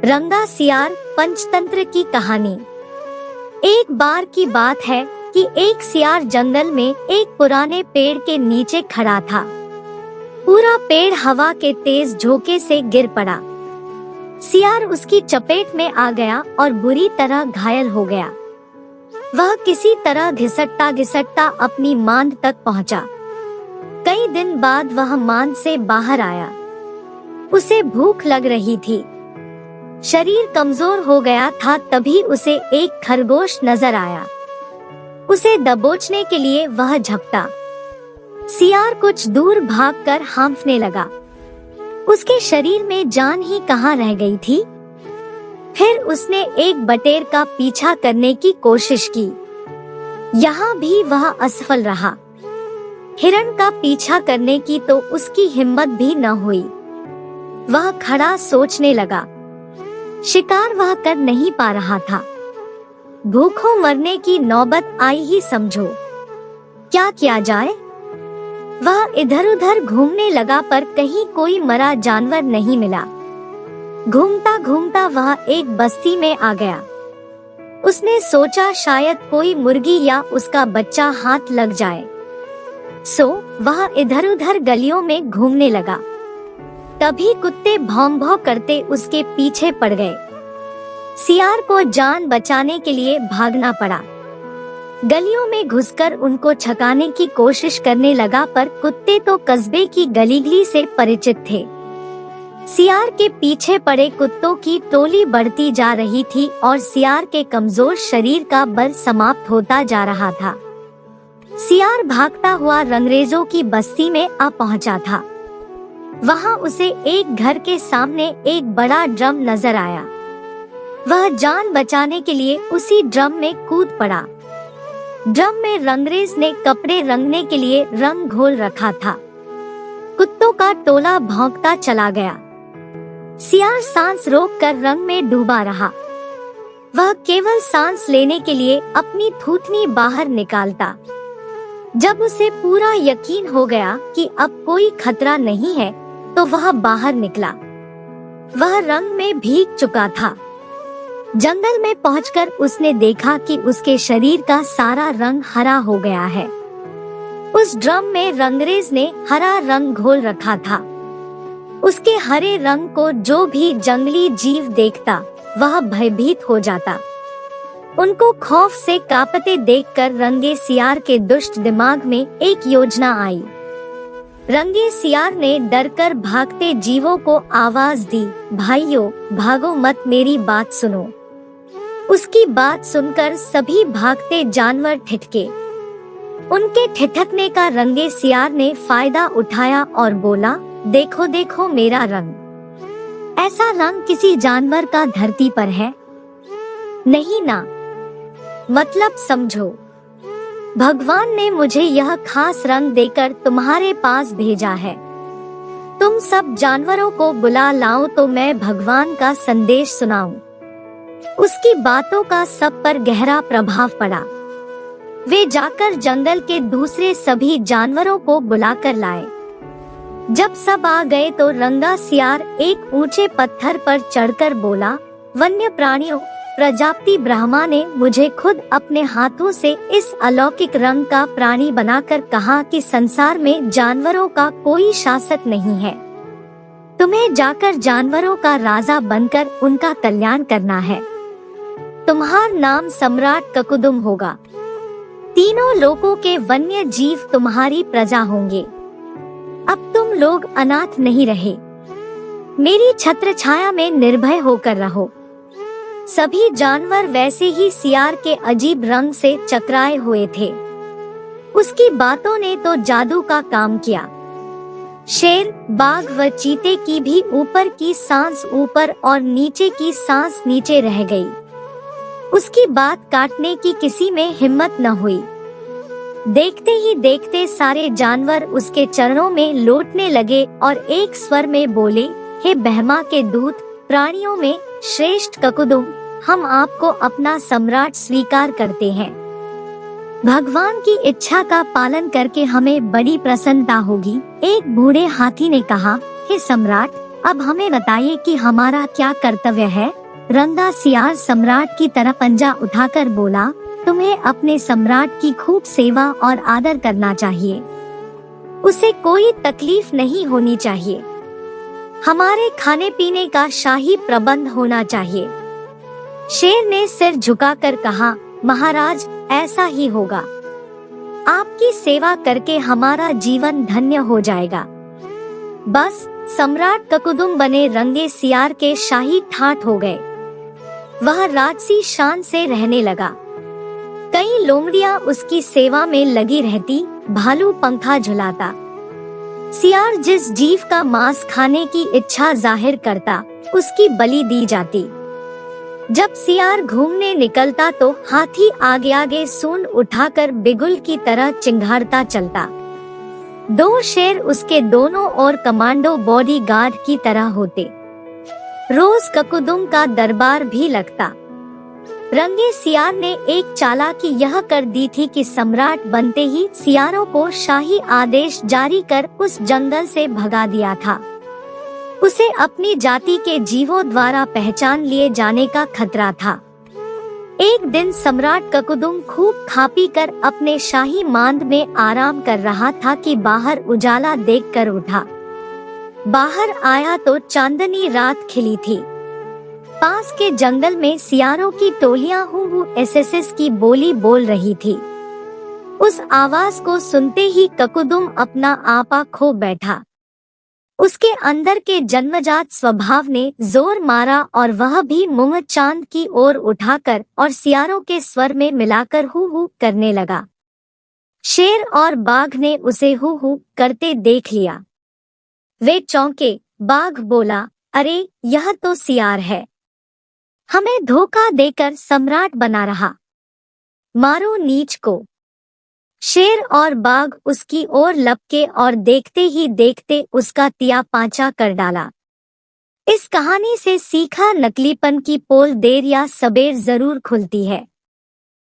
रंगा सियार पंचतंत्र की कहानी। एक बार की बात है कि एक सियार जंगल में एक पुराने पेड़ के नीचे खड़ा था। पूरा पेड़ हवा के तेज झोंके से गिर पड़ा। सियार उसकी चपेट में आ गया और बुरी तरह घायल हो गया। वह किसी तरह घिसटता घिसटता अपनी मांद तक पहुंचा। कई दिन बाद वह मांद से बाहर आया। उसे भूख लग रही थी। शरीर कमजोर हो गया था। तभी उसे एक खरगोश नजर आया। उसे दबोचने के लिए वह झपटा। सियार कुछ दूर भागकर हांफने लगा। उसके शरीर में जान ही कहाँ रह गई थी। फिर उसने एक बटेर का पीछा करने की कोशिश की। यहाँ भी वह असफल रहा। हिरण का पीछा करने की तो उसकी हिम्मत भी न हुई। वह खड़ा सोचने लगा। शिकार वह कर नहीं पा रहा था। भूखों मरने की नौबत आई ही समझो। क्या किया जाए? वह इधर उधर घूमने लगा पर कहीं कोई मरा जानवर नहीं मिला। घूमता घूमता वह एक बस्ती में आ गया। उसने सोचा शायद कोई मुर्गी या उसका बच्चा हाथ लग जाए। सो वह इधर उधर गलियों में घूमने लगा। तभी कुत्ते भौं भौं करते उसके पीछे पड़ गए। सियार को जान बचाने के लिए भागना पड़ा। गलियों में घुसकर उनको छकाने की कोशिश करने लगा पर कुत्ते तो कस्बे की गली से परिचित थे। सियार के पीछे पड़े कुत्तों की टोली बढ़ती जा रही थी और सियार के कमजोर शरीर का बल समाप्त होता जा रहा था। सियार भागता हुआ रंगरेजों की बस्ती में आ पहुंचा था। वहां उसे एक घर के सामने एक बड़ा ड्रम नजर आया। वह जान बचाने के लिए उसी ड्रम में कूद पड़ा। ड्रम में रंगरेज ने कपड़े रंगने के लिए रंग घोल रखा था। कुत्तों का टोला भौंकता चला गया। सियार सांस रोककर रंग में डूबा रहा। वह केवल सांस लेने के लिए अपनी थूथनी बाहर निकालता। जब उसे पूरा यकीन हो गया कि अब कोई खतरा नहीं है तो वह बाहर निकला। वह रंग में भीग चुका था। जंगल में पहुंचकर उसने देखा कि उसके शरीर का सारा रंग हरा हो गया है। उस ड्रम में रंगरेज ने हरा रंग घोल रखा था। उसके हरे रंग को जो भी जंगली जीव देखता वह भयभीत हो जाता। उनको खौफ से कांपते देखकर रंगे सियार के दुष्ट दिमाग में एक योजना आई। रंगे सियार ने डरकर भागते जीवों को आवाज दी, भाइयों भागो मत, मेरी बात सुनो। उसकी बात सुनकर सभी भागते जानवर ठिठके। उनके ठिठकने का रंगे सियार ने फायदा उठाया और बोला, देखो देखो मेरा रंग। ऐसा रंग किसी जानवर का धरती पर है नहीं ना। मतलब समझो। भगवान ने मुझे यह खास रंग देकर तुम्हारे पास भेजा है। तुम सब जानवरों को बुला लाओ तो मैं भगवान का संदेश सुनाऊं। उसकी बातों का सब पर गहरा प्रभाव पड़ा। वे जाकर जंगल के दूसरे सभी जानवरों को बुलाकर लाए। जब सब आ गए तो रंगा सियार एक ऊंचे पत्थर पर चढ़कर बोला, वन्य प्राणियों, प्रजापति ब्रह्मा ने मुझे खुद अपने हाथों से इस अलौकिक रंग का प्राणी बनाकर कहा कि संसार में जानवरों का कोई शासक नहीं है। तुम्हें जाकर जानवरों का राजा बनकर उनका कल्याण करना है। तुम्हारा नाम सम्राट ककुदुम होगा। तीनों लोकों के वन्य जीव तुम्हारी प्रजा होंगे। अब तुम लोग अनाथ नहीं रहे। मेरी छत्र छाया में निर्भय होकर रहो। सभी जानवर वैसे ही सियार के अजीब रंग से चकराए हुए थे। उसकी बातों ने तो जादू का काम किया। शेर, बाघ व चीते की भी ऊपर की सांस ऊपर और नीचे की सांस नीचे रह गई। उसकी बात काटने की किसी में हिम्मत न हुई। देखते ही देखते सारे जानवर उसके चरणों में लौटने लगे और एक स्वर में बोले, हे ब्रह्मा के दूत, प्राणियों में श्रेष्ठ ककुदुम, हम आपको अपना सम्राट स्वीकार करते हैं। भगवान की इच्छा का पालन करके हमें बड़ी प्रसन्नता होगी। एक बूढ़े हाथी ने कहा, हे सम्राट, अब हमें बताइए कि हमारा क्या कर्तव्य है। रंगा सियार सम्राट की तरफ पंजा उठाकर बोला, तुम्हें अपने सम्राट की खूब सेवा और आदर करना चाहिए। उसे कोई तकलीफ नहीं होनी चाहिए। हमारे खाने पीने का शाही प्रबंध होना चाहिए। शेर ने सिर झुकाकर कहा, महाराज ऐसा ही होगा। आपकी सेवा करके हमारा जीवन धन्य हो जाएगा। बस सम्राट ककुदुम बने रंगे सियार के शाही ठाठ हो गए। वह राजसी शान से रहने लगा। कई लोमड़ियां उसकी सेवा में लगी रहती, भालू पंखा झुलाता। सियार जिस जीव का मांस खाने की इच्छा जाहिर करता, उसकी बलि दी जाती। जब सियार घूमने निकलता तो हाथी आगे आगे सूंड उठाकर बिगुल की तरह चिंघाड़ता चलता। दो शेर उसके दोनों ओर कमांडो बॉडीगार्ड की तरह होते। रोज ककुदुम का दरबार भी लगता। रंगे सियार ने एक चालाकी यह कर दी थी कि सम्राट बनते ही सियारों को शाही आदेश जारी कर उस जंगल से भगा दिया था। उसे अपनी जाति के जीवों द्वारा पहचान लिए जाने का खतरा था। एक दिन सम्राट ककुदुम खूब खा पी कर अपने शाही मांद में आराम कर रहा था कि बाहर उजाला देखकर उठा। बाहर आया तो चांदनी रात खिली थी। पास के जंगल में सियारों की टोलियां हु एसएसएस की बोली बोल रही थी। उस आवाज को सुनते ही ककुदुम अपना आपा खो बैठा। उसके अंदर के जन्मजात स्वभाव ने जोर मारा और वह भी मुंह चांद की ओर उठाकर और सियारों के स्वर में मिलाकर हु करने लगा। शेर और बाघ ने उसे हु करते देख लिया। वे चौंके। बाघ बोला, अरे यह तो सियार है, हमें धोखा देकर सम्राट बना रहा, मारो नीच को। शेर और बाघ उसकी ओर लपके और देखते ही देखते उसका तिया पांचा कर डाला। इस कहानी से सीखा, नकलीपन की पोल देर या सबेर जरूर खुलती है।